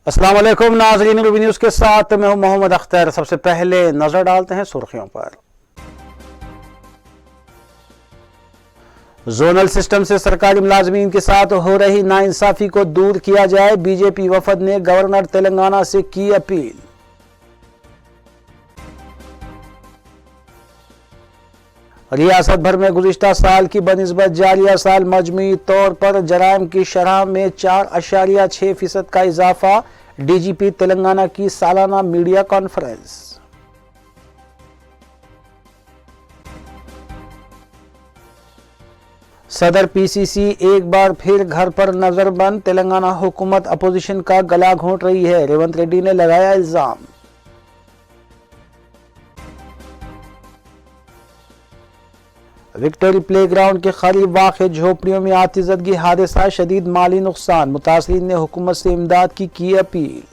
अस्सलाम वालेकुम नाज़रीन, रूबी न्यूज़ के साथ मैं हूं मोहम्मद अख्तर। सबसे पहले नजर डालते हैं सुर्खियों पर। जोनल सिस्टम से सरकारी मुलाजमीन के साथ हो रही नाइंसाफी को दूर किया जाए, बीजेपी वफद ने गवर्नर तेलंगाना से की अपील। रियासत भर में गुज़िश्ता साल की बनिस्बत जारिया साल मजमूई तौर पर जराइम की शरह में 4.6% का इजाफा, डीजीपी तेलंगाना की सालाना मीडिया कॉन्फ्रेंस। सदर पीसीसी एक बार फिर घर पर नजरबंद, तेलंगाना हुकूमत अपोजिशन का गला घोंट रही है, रेवंत रेड्डी ने लगाया इल्जाम। विक्टोरी प्लेग्राउंड के करीब वाक़ झोपड़ियों में आतिशबाजी हादसा, शदीद माली नुकसान, मुतासरीन ने हुकूमत से इमदाद की अपील।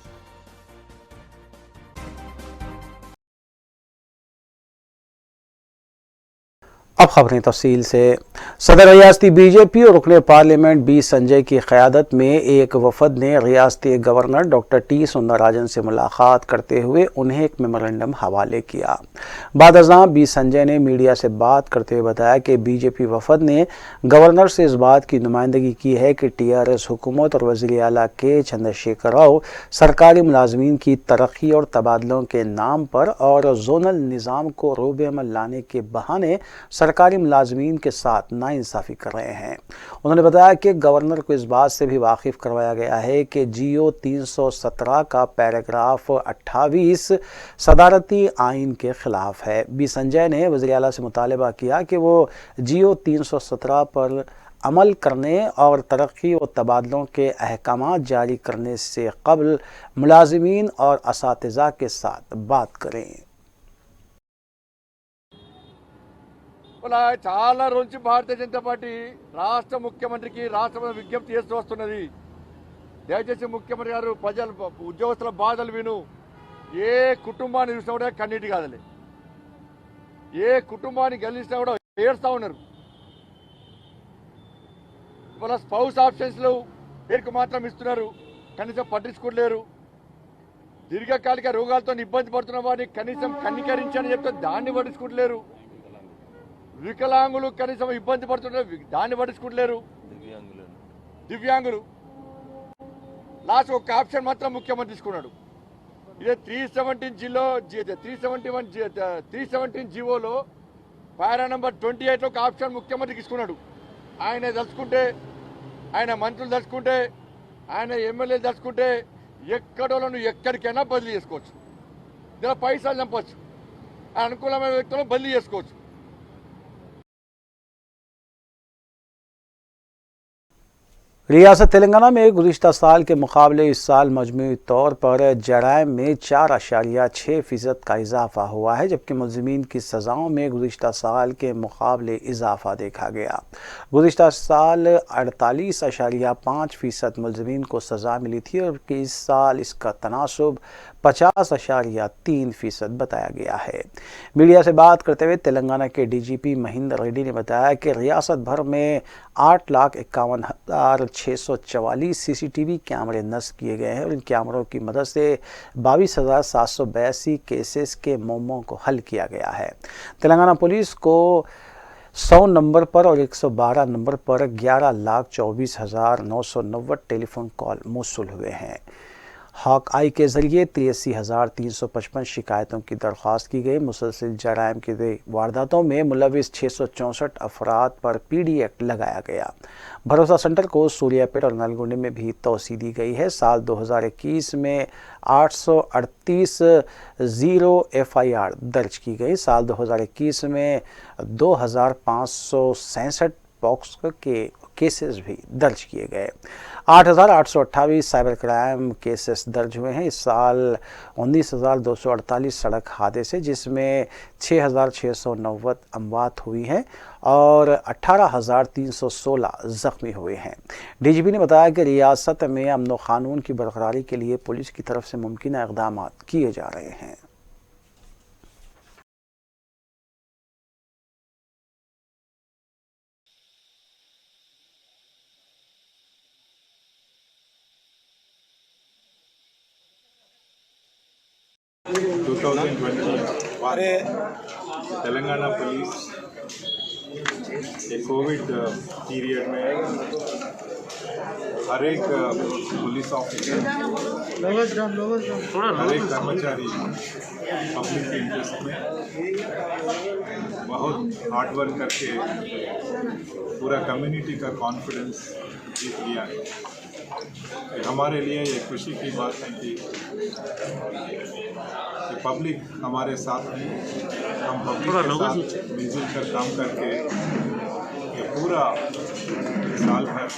अब खबरें तफसील से। सदर रियासती बीजेपी और रुकने पार्लियामेंट बी संजय की क़यादत में एक वफद ने रियासती गवर्नर डॉक्टर टी सुंदरराजन से मुलाकात करते हुए उन्हें एक मेमोरेंडम हवाले किया। बाद अज़ां बी संजय ने मीडिया से बात करते हुए बताया कि बीजेपी वफद ने गवर्नर से इस बात की नुमाइंदगी की है कि टीआरएस हुकूमत और वज़ीर आला के चंद्रशेखर राव सरकारी मुलाजमीन की तरक्की और तबादलों के नाम पर और जोनल निज़ाम को रोबे अमल लाने के बहाने सरकारी मुलाजमीन के साथ नाइंसाफ़ी कर रहे हैं। उन्होंने बताया कि गवर्नर को इस बात से भी वाकिफ़ करवाया गया है कि GO 317 का पैराग्राफ 28 सदारती आइन के ख़िलाफ़ है। बी संजय ने वज़ीर आला से मुतालबा किया कि वो GO 317 पर अमल करने और तरक्की और तबादलों के अहकाम जारी करने से कबल मुलाजमीन और असातिज़ा के साथ बात करें। చాలా రోజు నుంచి భారతీయ జనతా పార్టీ రాష్ట్ర ముఖ్యమంత్రికి రాష్ట్ర విజ్ఞప్తి చేస్తూ వస్తున్నది. దయచేసి ముఖ్యమంత్రి గారు ప్రజల ఉద్యోగస్తుల బాధలు విను. ఏ కుటుంబాన్ని చూసినా కూడా కన్నీటి కాదలే, ఏ కుటుంబాన్ని గెలిచినా కూడా ఏడుస్తూ ఉన్నారు. ఇవాళ స్పౌస్ ఆప్షన్స్లు పేరుకు మాత్రం ఇస్తున్నారు, కనీసం పట్టించుకోలేరు. దీర్ఘకాలిక రోగాలతో ఇబ్బంది పడుతున్న వారిని కనీసం కన్నికరించని చెప్తే దాన్ని పట్టించుకోలేరు. వికలాంగులు కనీసం ఇబ్బంది పడుతున్నారు, దాన్ని పట్టించుకోలేరు. దివ్యాంగులు లాస్ట్ ఒక ఆప్షన్ మాత్రం ముఖ్యమంత్రి తీసుకున్నాడు. ఇదే 317 జీవోలో పారా నంబర్ 28లో ఒక ఆప్షన్ ముఖ్యమంత్రి తీసుకున్నాడు. ఆయన తలుచుకుంటే, ఆయన మంత్రులు తలుచుకుంటే, ఆయన ఎమ్మెల్యేలు తలుచుకుంటే ఎక్కడోళ్ళను ఎక్కడికైనా బదిలీ చేసుకోవచ్చు. ఇలా పైసలు చంపచ్చు, అనుకూలమైన వ్యక్తులను బదిలీ చేసుకోవచ్చు. रियासत तेलंगाना में गुज़िश्ता साल के मुकाबले इस साल मजमूई तौर पर जराइम में 4.6% का इजाफा हुआ है, जबकि मुलज़िमीन की सज़ाओं में गुज़िश्ता साल के मुकाबले इजाफा देखा गया। गुज़िश्ता साल 48.5% मुलज़िमीन को सज़ा मिली थी और इस साल इसका तनासुब 50.3% बताया गया है। मीडिया से बात करते हुए तेलंगाना के डीजीपी महेंद्र रेड्डी ने बताया कि रियासत भर में 8,51,644 CCTV कैमरे नस्ब किए गए हैं और इन कैमरों की मदद से 22,782 केसेस के मामलों को हल किया गया है। तेलंगाना पुलिस को 100 नंबर पर और 112 नंबर पर 11,24,990 टेलीफोन कॉल मौसूल हुए हैं। हॉक आई के ज़रिए 83,355 शिकायतों की दरख्वास्त की गई। मुसलसिल जराइम की वारदातों में मुलविस 664 अफराद पर PD एक्ट लगाया गया। भरोसा सेंटर को सूर्यापेट और नलगुंडे में भी तोसी दी गई है। साल 2021 में 838 FIR दर्ज की गई। साल 2021 में 2,567 पॉक्सो के केसेस भी दर्ज किए गए। 8,828 साइबर क्राइम केसेस दर्ज हुए हैं। इस साल 19,248 सड़क हादसे, जिसमें 6,690 अमवात हुई हैं और 18,316 ज़ख्मी हुए हैं। डीजीपी ने बताया कि रियासत में अमन व क़ानून की बरकरारी के लिए पुलिस की तरफ से मुमकिन इक़दाम किए जा रहे हैं। 2020 तेलंगाना पुलिस ये कोविड पीरियड में हर एक पुलिस ऑफिसर हर एक कर्मचारी पब्लिक के इंटरेस्ट में बहुत हार्ड वर्क करके पूरा कम्युनिटी का कॉन्फिडेंस जीत लिया है। हमारे लिए ये खुशी की बात है कि पब्लिक हमारे साथ है। हम पब्लिक के साथ मिलजुल कर काम करके ये पूरा साल भर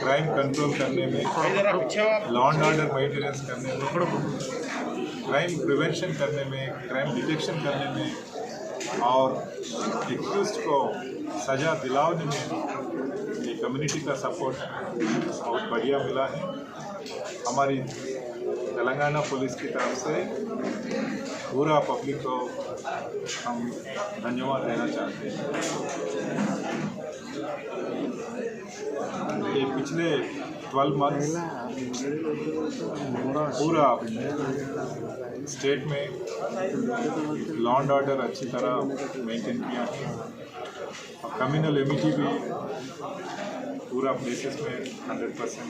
क्राइम कंट्रोल करने में, लॉ एंड ऑर्डर मेंटेनेंस करने में, क्राइम प्रिवेंशन करने में, क्राइम डिटेक्शन करने में और एक्यूज्ड को सज़ा दिलाने में ये कम्युनिटी का सपोर्ट बहुत बढ़िया मिला है। हमारी तेलंगाना पुलिस की तरफ से पूरा पब्लिक को हम धन्यवाद देना चाहते हैं। ये पिछले 12 मंथ्स पूरा स्टेट में लॉ एंड ऑर्डर अच्छी तरह मेंटेन किया है और कम्युनल एमिटी भी पूरा प्लेसेस में 100%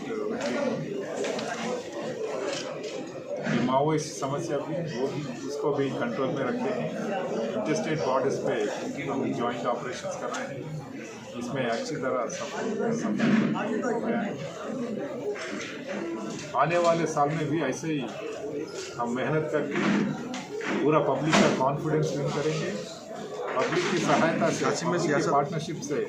ये माओवादी समस्या भी वो भी उसको भी कंट्रोल में रखते हैं। इंटरस्टेट बॉर्डर्स पे हम जॉइंट ऑपरेशंस कर रहे हैं, इसमें अच्छी तरह सब हो गया है। आने वाले साल में भी ऐसे ही हम मेहनत करके पूरा पब्लिक का कॉन्फिडेंस विन करेंगे। पब्लिक की सहायता से, पार्टनरशिप से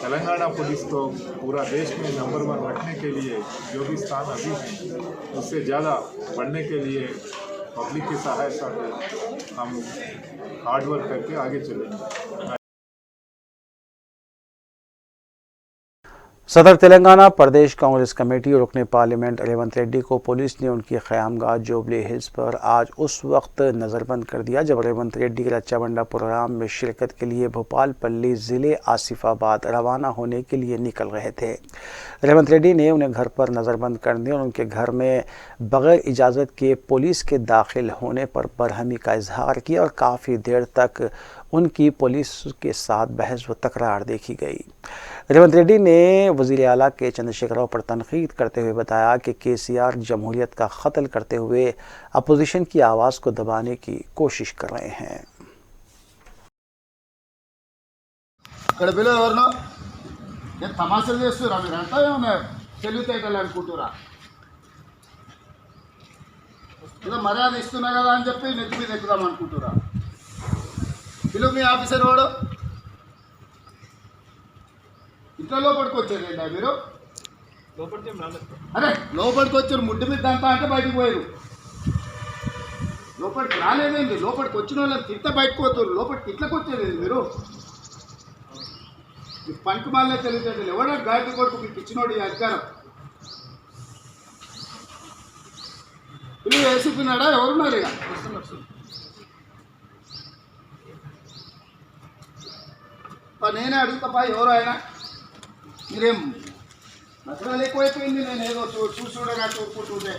तेलंगाना पुलिस को पूरा देश में नंबर 1 रखने के लिए जो भी स्थान अभी है उससे ज़्यादा बढ़ने के लिए पब्लिक की सहायता से हम हार्ड वर्क करके आगे चलेंगे। सदर तेलंगाना प्रदेश कांग्रेस कमेटी और रुकने पार्लियामेंट रेवंत रेड्डी को पुलिस ने उनकी क़यामगाह जुबली हिल्स पर आज उस वक्त नज़रबंद कर दिया जब रेवंत रेड्डी रच्चाबंडा प्रोग्राम में शिरकत के लिए भोपालपल्ली ज़िले आसिफाबाद रवाना होने के लिए निकल रहे थे। रेवंत रेड्डी ने उन्हें घर पर नज़रबंद करने और उनके घर में बग़ैर इजाज़त के पुलिस के दाखिल होने पर बरहमी का इजहार किया और काफ़ी देर तक उनकी पुलिस के साथ बहस व तकरार देखी गई। रेवंत रेड्डी ने वज़ीर आला के चंद्रशेखर राव पर तनकीद करते हुए बताया कि केसीआर जमहूरियत का क़त्ल करते हुए अपोजिशन की आवाज़ को दबाने की कोशिश कर रहे हैं। మర్యాద ఇస్తున్నా కదా అని చెప్పి నెత్తి మీద ఎక్కుదాం అనుకుంటురా? పిలువు మీ ఆఫీసర్ వాడు. ఇట్లా లోపలికి వచ్చారేంటా మీరు? అరే లోపలికి వచ్చారు, ముడ్డు మీద అంతా అంటే బయటకు పోయారు. లోపలికి రాలేదండి, లోపలికి వచ్చిన వాళ్ళని తిట్ట బయటకు పోతారు. లోపలికి ఇట్లకి వచ్చేది మీరు పంట మాలే తెలియదు. ఎవడో గాడి కొడుకు మీకు ఇచ్చినోడు ఈ అధికారం. పిల్లలు వేసుకున్నాడా? ఎవరున్నారు? ఇక నేనే అడుగుతాపా ఎవరు ఆయన. మీరేం నచ్చడాలు ఎక్కువైపోయింది. నేను ఏదో చూడగా చూసుకుంటుంటే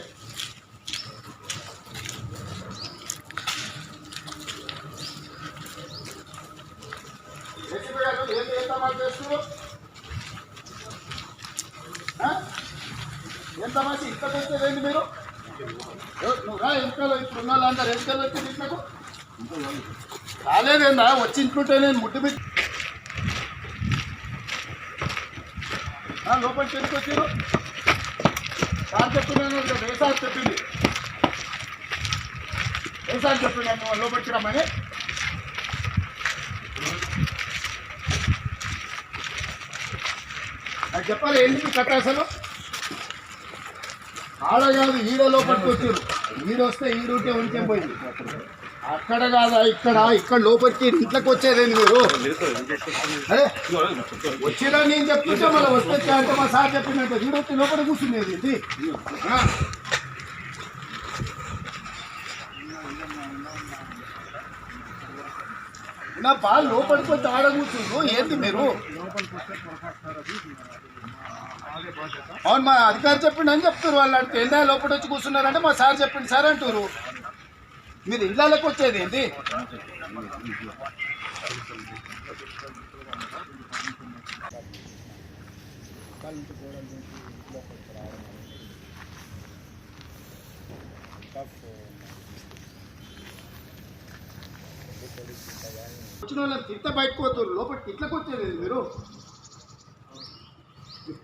ఏం తమాషా చేస్తున్నారు? ఏం తమాషా ఇక్కడికి వచ్చేదేంటి మీరు? నువ్వు రా ఎంతలో ఇప్పుడు ఉన్న వాళ్ళందరూ ఎంతలో వచ్చి ఇంట్లోకి రాలేదేందా? వచ్చి ఇంట్లుంటే నేను ముడ్డు మీద లోపలికి ఎందుకు వచ్చారు? సార్ చెప్తున్నాను, వ్యవసాయం చెప్పింది, వ్యవసాయం చెప్తున్నాను లోపలికి రమ్మని. నాకు చెప్పాలి ఎందుకు కట్ట అసలు ఆడ కాదు ఈడ లోపలికి వచ్చారు. ఈడొస్తే ఈడుంటే ఉంటే పోయింది. అక్కడ కాదా ఇక్కడ లోపలికి ఇంట్లోకి వచ్చేదేంటి మీరు? అదే వచ్చినా నేను చెప్తుంటే మళ్ళీ వస్తే అంటే మా సార్ చెప్పినట్టు ఈడొచ్చి లోపల కూర్చునేది ఇది. నా బాగా లోపలికి వచ్చి ఆడ కూర్చుండు ఏంటి మీరు? అవును మా అధికారి చెప్పిండు అని చెప్తారు. వాళ్ళు అంటే ఏందా లోపల వచ్చి కూర్చున్నారంటే మా సార్ చెప్పిండు సార్ అంటారు. మీరు ఇళ్ళకి వచ్చేది ఏంటి? వచ్చిన వాళ్ళని తిట్ట బయటకు పోతారు, లోపలికి ఇట్లకి వచ్చేది మీరు.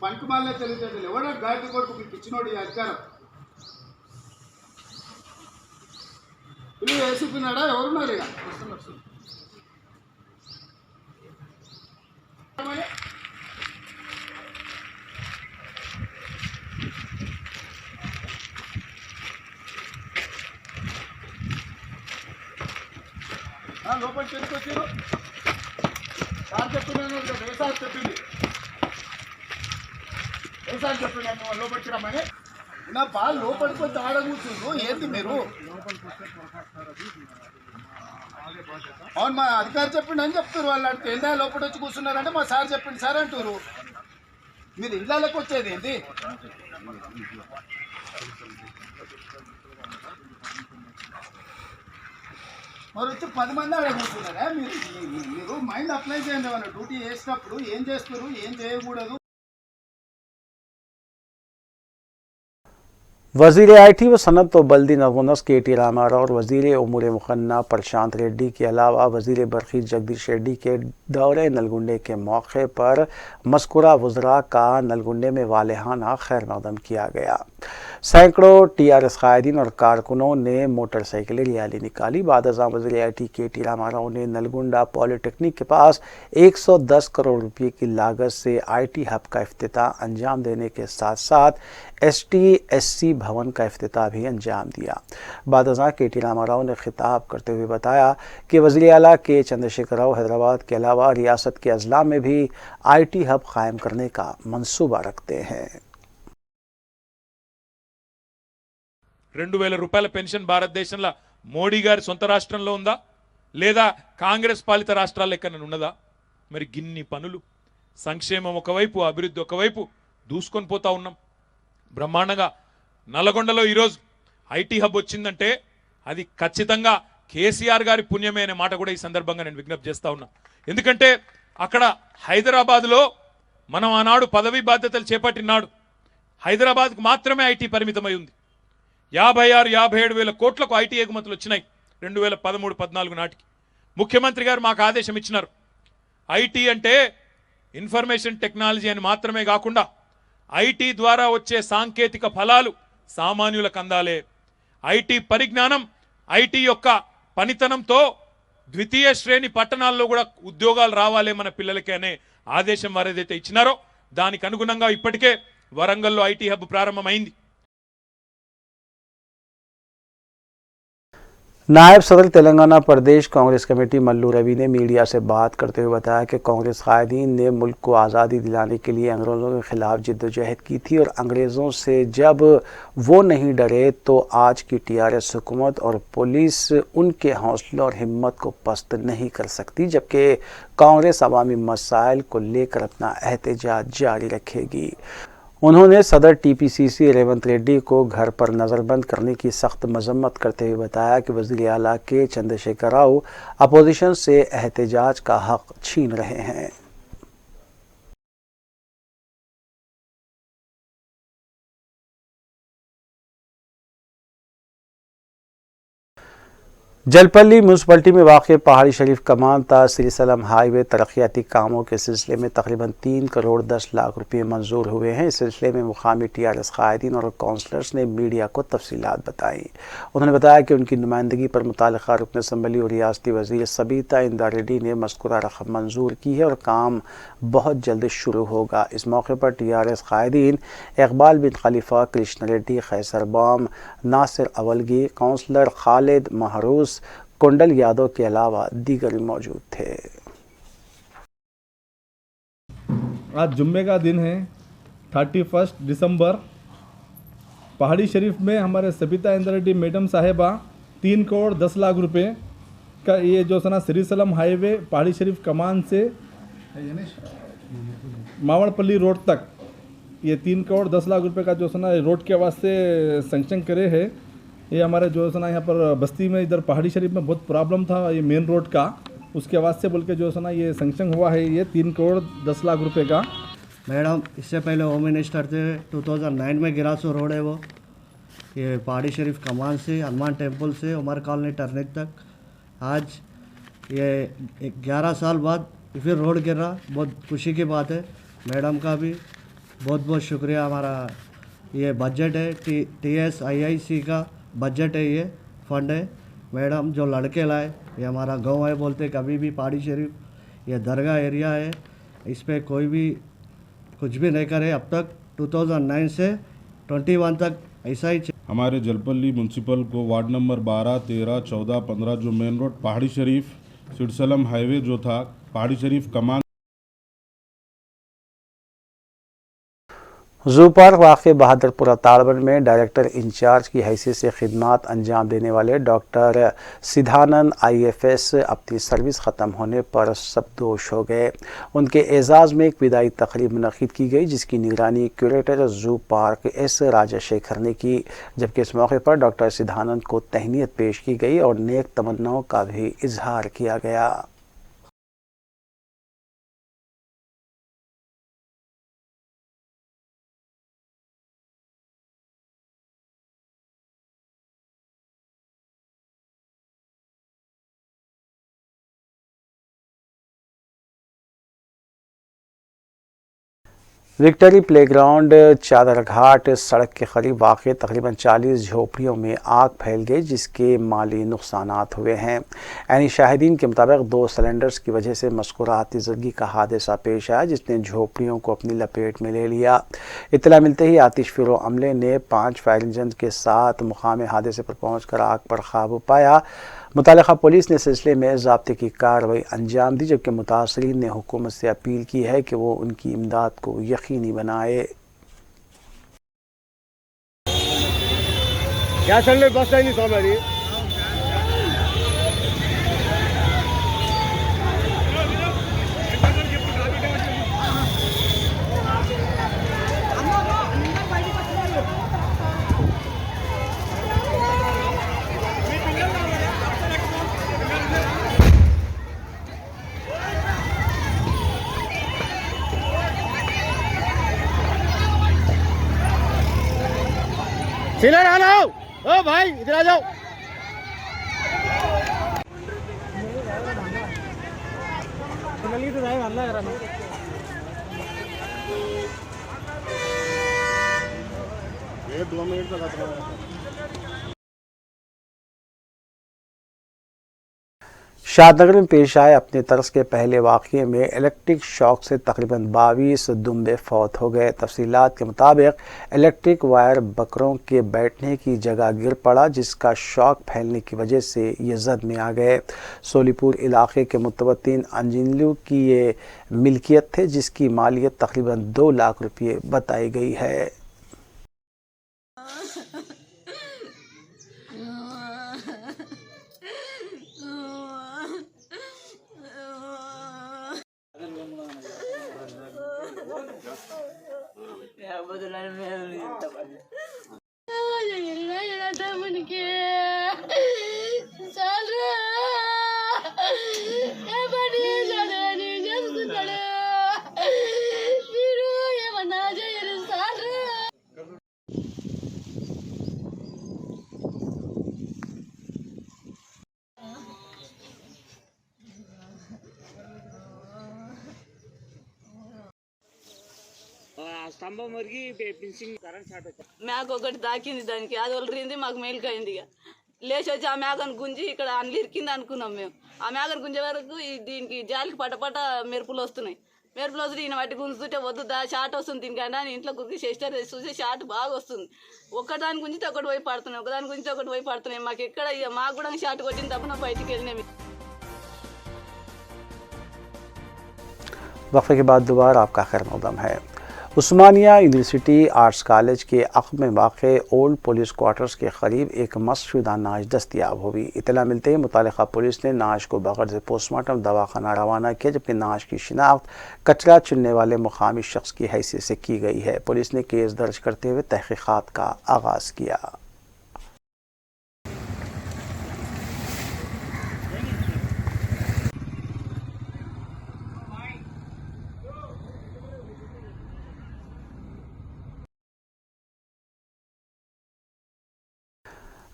పంట మాలే తెలియదు ఎవడో గాడి కొడుకు మీకు ఇచ్చినోడు ఈ అధికారం. పిల్లలు వేసిపోయినాడా? ఎవరున్నారు ఇక? లోపలికి ఎందుకు వచ్చారు? సార్ చెప్తున్నాను, వ్యవసాయం చెప్పింది, వ్యవసాయం చెప్తున్నాను లోపలికి రమ్మని. నా బాగా లోపలికి వచ్చి ఆడ కూర్చుండ్రు ఏంటి మీరు? అవును, మా అధికారి చెప్పిండు అని చెప్తారు. వాళ్ళు అంటే ఏందా లోపలి వచ్చి కూర్చున్నారంటే మా సార్ చెప్పిండు సార్ అంటారు. మీరు ఇళ్ళకి వచ్చేది ఏంటి? మరి వచ్చి 10 మంది ఆడ కూర్చున్నారా? మీరు మైండ్ అప్లై చేయండి. ఏమన్నా డ్యూటీ చేసినప్పుడు ఏం చేస్తారు, ఏం చేయకూడదు. वज़ीर IT व सनत व बल्दी नवनस के.टी. रामाराव और वज़ीर उमूर मुखन्ना प्रशांत रेड्डी के अलावा वज़ीर बरखी जगदीश रेड्डी के दौरे नलगुंडे के मौके पर मज़कूरा वज़रा का नलगुंडे में वालेहाना खैर मक़दम किया गया। सैकड़ों TRS कायदीन और कारकुनों ने मोटरसाइकिल रैली निकाली। बाद अज़ां वज़ीर IT के.टी. रामाराव ने नलगुंडा पॉलिटेक्निक के पास 110 करोड़ रुपये की लागत से IT हब का इफ्तिताह अंजाम देने के साथ साथ ST/SC भवन का इफ्तिताह भी अंजाम दिया। बाद अज़ां के.टी. रामाराव ने खिताब करते हुए बताया कि वज़ीर आला के चंद्रशेखर राव हैदराबाद के अलावा रियासत के अजला में भी IT हब कायम करने का मंसूबा रखते हैं। 2000 రూపాయల పెన్షన్ భారతదేశంలో మోడీ గారి సొంత రాష్ట్రంలో ఉందా లేదా కాంగ్రెస్ పాలిత రాష్ట్రాల్లో ఎక్కడైనా ఉన్నదా? మరి గిన్ని పనులు, సంక్షేమం ఒకవైపు, అభివృద్ధి ఒకవైపు దూసుకొని పోతా ఉన్నాం బ్రహ్మాండంగా. నల్లగొండలో ఈరోజు IT హబ్ వచ్చిందంటే అది ఖచ్చితంగా కేసీఆర్ గారి పుణ్యమే అనే మాట కూడా ఈ సందర్భంగా నేను విజ్ఞప్తి చేస్తా ఉన్నా. ఎందుకంటే అక్కడ హైదరాబాద్లో మనం ఆనాడు పదవీ బాధ్యతలు చేపట్టినాడు హైదరాబాద్కు మాత్రమే IT పరిమితమై ఉంది. 56-57 వేల కోట్లకు IT ఎగుమతులు వచ్చినాయి 2013-14 నాటికి. ముఖ్యమంత్రి గారు మాకు ఆదేశం ఇచ్చినారు, IT అంటే ఇన్ఫర్మేషన్ టెక్నాలజీ అని మాత్రమే కాకుండా IT ద్వారా వచ్చే సాంకేతిక ఫలాలు సామాన్యులకు అందాలే. IT పరిజ్ఞానం, IT యొక్క పనితనంతో ద్వితీయ శ్రేణి పట్టణాల్లో కూడా ఉద్యోగాలు రావాలే మన పిల్లలకి అనే ఆదేశం వారు ఏదైతే ఇచ్చినారో దానికి అనుగుణంగా ఇప్పటికే వరంగల్లో IT హబ్ ప్రారంభమైంది. नायब सदर तेलंगाना प्रदेश कांग्रेस कमेटी मल्लू रवि ने मीडिया से बात करते हुए बताया कि कांग्रेस कायदीन ने मुल्क को आज़ादी दिलाने के लिए अंग्रेज़ों के खिलाफ जिद्दोजहद की थी और अंग्रेज़ों से जब वो नहीं डरे तो आज की TRS हुकूमत और पुलिस उनके हौसले और हिम्मत को पस्त नहीं कर सकती, जबकि कांग्रेस अवामी मसाइल को लेकर अपना एहतजाज जारी रखेगी। उन्होंने सदर TPCC रेवंत रेड्डी को घर पर नज़रबंद करने की सख्त मजम्मत करते हुए बताया कि वज़ीर आला के चंद्रशेखर राव अपोजिशन से एहतजाज का हक छीन रहे हैं। जलपल्ली म्यूनसिपलिटी में वाक़ पहाड़ी शरीफ कमान ता श्रीसलम हाईवे तरक्याती कामों के सिलसिले में तकरीबन 3 करोड़ 10 लाख रुपये मंजूर हुए हैं। इस सिलसिले में मुकामी TRS कायदीन और काउंसलर्स ने मीडिया को तफसीलात बताई। उन्होंने बताया कि उनकी नुमाइंदगी पर मुतालिका रुकन असम्बली और रियासती वज़ीर सबीता इंदा रेड्डी ने मज़कूरा रकम मंजूर की है और काम बहुत जल्द शुरू होगा। इस मौके पर TRS कायदीन इकबाल बिन खलीफा, कृष्ण रेड्डी, कैसर बॉम, नासिर अवलगी, काउंसलर खालिद महरूस, कुंडल यादव के अलावा दीगर मौजूद थे। आज जुम्मे का दिन है 31 दिसंबर। पहाड़ी शरीफ में हमारे सबिता इंदा रेड्डी मैडम साहेबा 3 करोड़ 10 लाख रुपए का ये जो सना श्रीसलम हाईवे पहाड़ी शरीफ कमान से मावड़पल्ली रोड तक ये 3 करोड़ 10 लाख रुपए का जो सना रोड के वास्ते सेंक्शन करे है। ये हमारे जो है ना यहाँ पर बस्ती में इधर पहाड़ी शरीफ में बहुत प्रॉब्लम था ये मेन रोड का, उसके आवाज़ से बोल के जो है ना ये सैंक्शन हुआ है ये 3 करोड़ 10 लाख रुपए का। मैडम इससे पहले होम मिनिस्टर थे, 2009 में गिरा सो रोड है वो, ये पहाड़ी शरीफ कमान से हनुमान टेम्पल से उमर कॉलोनी टर्निंग तक। आज ये 11 साल बाद फिर रोड गिरा, बहुत खुशी की बात है। मैडम का भी बहुत बहुत शुक्रिया। हमारा ये बजट है TSIIC का बजट है, ये फंड है। मैडम जो लड़के लाए, ये हमारा गांव है बोलते, कभी भी पहाड़ी शरीफ ये दरगाह एरिया है, इस पर कोई भी कुछ भी नहीं करे अब तक। 2009 से 21 तक ऐसा ही। हमारे जलपल्ली म्यूनसिपल को वार्ड नंबर 12, 13, 14, 15 जो मेन रोड पहाड़ी शरीफ सिरसलम हाईवे जो था पहाड़ी शरीफ कमान जू पार्क वाक़ बहादुरपुरा ताड़बन में डायरेक्टर इंचार्ज की हैसियत से खिदमात अंजाम देने वाले डॉक्टर सिद्धानंद IFS अपनी सर्विस ख़त्म होने पर सबदोश हो गए। उनके एजाज़ में एक विदाई तकरीब मुनक़िद की गई जिसकी निगरानी curator zoo park S Rajshekhar ने की, जबकि इस मौके पर डॉक्टर सिद्धानंद को तहनीत पेश की गई और नेक तमन्नाओं का भी इजहार किया गया। विक्टरी प्लेग्राउंड चादरघाट सड़क के करीब वाक़ तकरीबन 40 झोपड़ियों में आग फैल गई जिसके माली नुकसानात हुए हैं। यानी शाहिदीन के मुताबिक 2 सिलेंडर्स की वजह से मज़कूरा आतिशज़दगी का हादसा पेश आया जिसने झोपड़ियों को अपनी लपेट में ले लिया। इत्तला मिलते ही आतिश फिरो अमले ने 5 फायर इंजन के साथ मुकाम हादसे पर पहुँचकर आग पर काबू पाया। मुतालिका पुलिस ने सिलसिले में ज़ाब्ते की कार्रवाई अंजाम दी, जबकि मुतासरीन ने हुकूमत से अपील की है कि वो उनकी इमदाद को यकीनी बनाए। क्या चल रही बस नहीं हमारी सिलर आना हो। ओ भाई इधर आ जाओ। ये 2 मिनट तक आता है। शादनगर में पेश आए अपने तर्ज के पहले वाक़ये में इलेक्ट्रिक शॉक से तकरीबन 22 दुम्बे फौत हो गए। तफसीलात के मुताबिक इलेक्ट्रिक वायर बकरों के बैठने की जगह गिर पड़ा जिसका शॉक फैलने की वजह से ये जद में आ गए। सोलीपुर इलाके के मुतवत्तिन अंजिनलू की ये मिल्कियत थे जिसकी मालियत तकरीबन 2 लाख रुपये बताई गई है। స్తంభం మురిగి ఫినిషింగ్ కరెంట్ షార్ట్ వచ్చింది. మేక ఒకటి దాకింది, దానికి అది వదిలింది, మాకు మేలుకైంది. ఇక లేచి వచ్చి ఆ మేకను గుంజి ఇక్కడ అన్లు ఇరికింది అనుకున్నాం మేము. ఆ మేకను గుంజే వరకు దీనికి జాలికి పటపట మెరుపులు వస్తున్నాయి. మెరుపులు వస్తుంది, ఈయన వాటి గుంజుతుంటే వద్దు షార్ట్ వస్తుంది దీనికైనా అని ఇంట్లో గురికి సిస్టర్ చూసి షార్ట్ బాగా వస్తుంది. ఒకదాని గుంజితే ఒకటి పోయి పడుతున్నాయి, ఒకదాని గుంజితే ఒకటి పోయి పడుతున్నాయి. మాకు ఎక్కడ మాకు కూడా షార్ట్ కొట్టిన తప్పన బయటికి వెళ్ళినాయి. वक्फे के बाद दोबारा आपका खैर मक़दम है। उस्मानिया यूनिवर्सिटी आर्ट्स कॉलेज के अक़ब में वाक़े ओल्ड पुलिस क्वार्टर्स के करीब एक मस्शुदा नाश दस्तियाब हुई। इतला मिलते ही मुतालिका पुलिस ने नाश को बगैर से पोस्टमार्टम दवाखाना रवाना किया, जबकि नाश की शिनाख्त कचरा चुनने वाले मुकामी शख्स की हैसियत से की गई है। पुलिस ने केस दर्ज करते हुए तहक़ीक़ात का आगाज़ किया।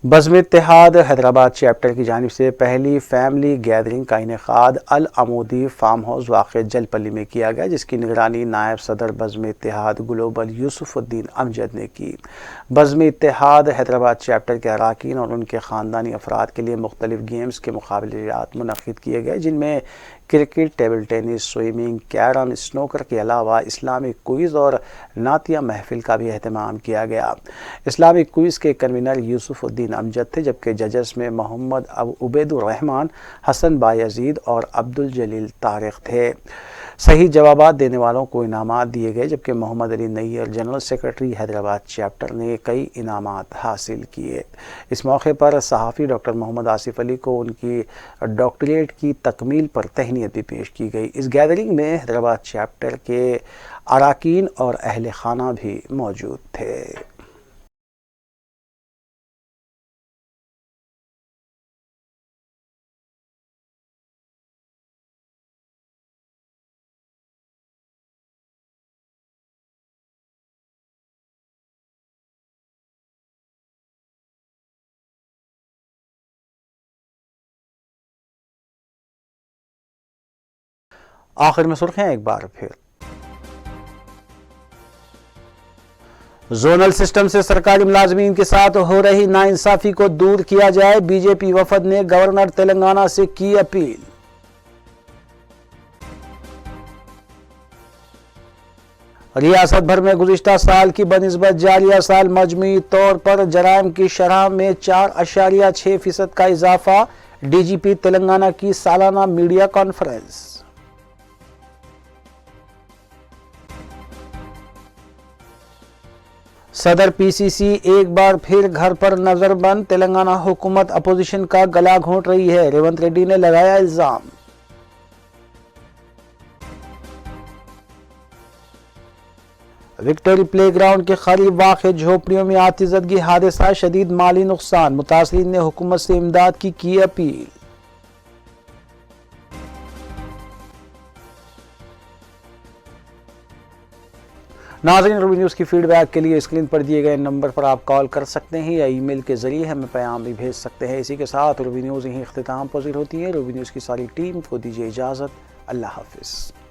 बज़्म-ए-इत्तेहाद हैदराबाद चैप्टर की जानिब से पहली फैमिली गैदरिंग का इनेकाद अल अमूदी फार्म हाउस वाक़ जलपल्ली में किया गया, जिसकी निगरानी नायब सदर बज़्म-ए-इत्तेहाद ग्लोबल यूसुफ़ुद्दीन अमजद ने की। बज़्म-ए-इत्तेहाद हैदराबाद चैप्टर के अरकान और उनके ख़ानदानी अफराद के लिए मुख्तलिफ गेम्स के मुकाबलात मुनक़्क़िद किए गए, जिनमें cricket, table tennis, swimming, carrom, snooker के अलावा इस्लामिक क्विज़ और नातिया महफिल का भी अहतमाम किया गया। इस्लामिक क्विज़ के कन्वीनर यूसुफ़ुद्दीन अमजद थे, जबकि जजेस में मोहम्मद उबैदुर्रहमान, हसन बायज़ीद और अब्दुल जलील तारिक थे। सही जवाबात देने वालों को इनामात दिए गए, जबकि Mohammed Ali Nayyar general secretary Hyderabad chapter ने कई इनामात हासिल किए। इस मौके पर सहाफ़ी डॉक्टर मोहम्मद आसिफ अली को उनकी डॉक्टरेट की तकमील पर तहनीत भी पेश की गई। इस गैदरिंग में हैदराबाद चैप्टर के अरकान और अहले खाना भी मौजूद थे। आखिर में सुर्खियां एक बार फिर। जोनल सिस्टम से सरकारी मुलाजमीन के साथ हो रही नाइंसाफी को दूर किया जाए, बीजेपी वफद ने गवर्नर तेलंगाना से की अपील। रियासत भर में गुज़िश्ता साल की बनिस्बत जारिया साल मजमूई तौर पर जराइम की शरह में 4.6% का इजाफा, डीजीपी तेलंगाना की सालाना मीडिया कॉन्फ्रेंस। सदर पीसीसी एक बार फिर घर पर नजरबंद, तेलंगाना हुकूमत अपोजिशन का गला घोंट रही है, रेवंत रेड्डी ने लगाया इल्जाम। विक्टोरी प्लेग्राउंड के करीब वाक़ झोपड़ियों में आतिशज़दगी हादसा, शदीद माली नुकसान, मुतासिरीन ने हुकूमत से इमदाद की अपील। नाज़रीन, रूबी न्यूज़ की फीडबैक के लिए स्क्रीन पर दिए गए नंबर पर आप कॉल कर सकते हैं या ईमेल के ज़रिए हमें पैगाम भी भेज सकते हैं। इसी के साथ रूबी न्यूज़ यहीं इख्तिताम पज़ीर होती है। रूबी न्यूज़ की सारी टीम को दीजिए इजाज़त। अल्लाह हाफ़िज़।